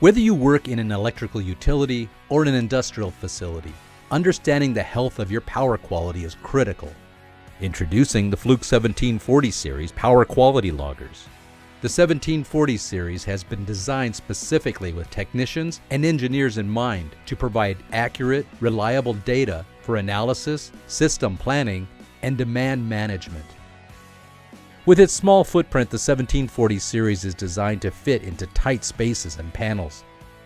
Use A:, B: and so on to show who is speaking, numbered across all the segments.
A: Whether you work in an electrical utility or in an industrial facility, understanding the health of your power quality is critical. Introducing the Fluke 1740 series power quality loggers. The 1740 series has been designed specifically with technicians and engineers in mind to provide accurate, reliable data for analysis, system planning, and demand management. With its small footprint, the 1740 series is designed to fit into tight spaces and panels.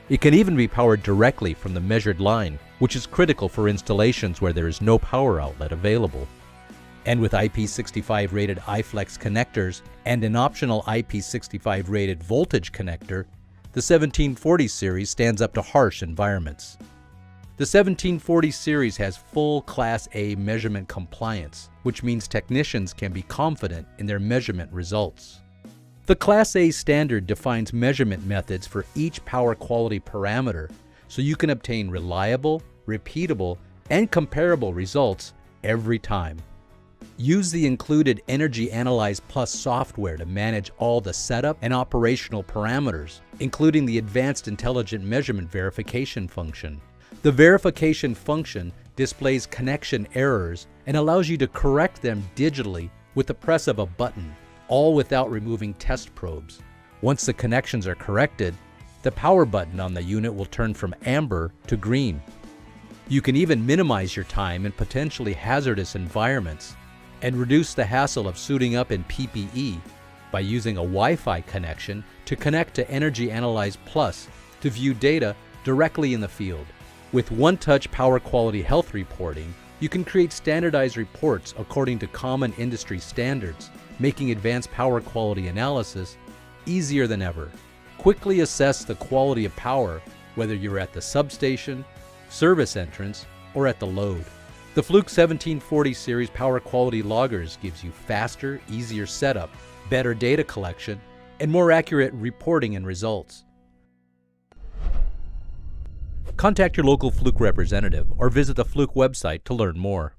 A: It can even be powered directly from the measured line, which is critical for installations where there is no power outlet available. And with IP65 rated iFlex connectors and an optional IP65 rated voltage connector, the 1740 series stands up to harsh environments. The 1740 series has full Class A measurement compliance, which means technicians can be confident in their measurement results. The Class A standard defines measurement methods for each power quality parameter, so you can obtain reliable, repeatable, and comparable results every time. Use the included Energy Analyze Plus software to manage all the setup and operational parameters, including the Advanced Intelligent Measurement Verification function. The verification function displays connection errors and allows you to correct them digitally with the press of a button, all without removing test probes. Once the connections are corrected, the power button on the unit will turn from amber to green. You can even minimize your time in potentially hazardous environments and reduce the hassle of suiting up in PPE by using a Wi-Fi connection to connect to Energy Analyze Plus to view data directly in the field. With one-touch power quality health reporting, you can create standardized reports according to common industry standards, making advanced power quality analysis easier than ever. Quickly assess the quality of power, whether you're at the substation, service entrance, or at the load. The Fluke 1740 series power quality loggers gives you faster, easier setup, better data collection, and more accurate reporting and results. Contact your local Fluke representative or visit the Fluke website to learn more.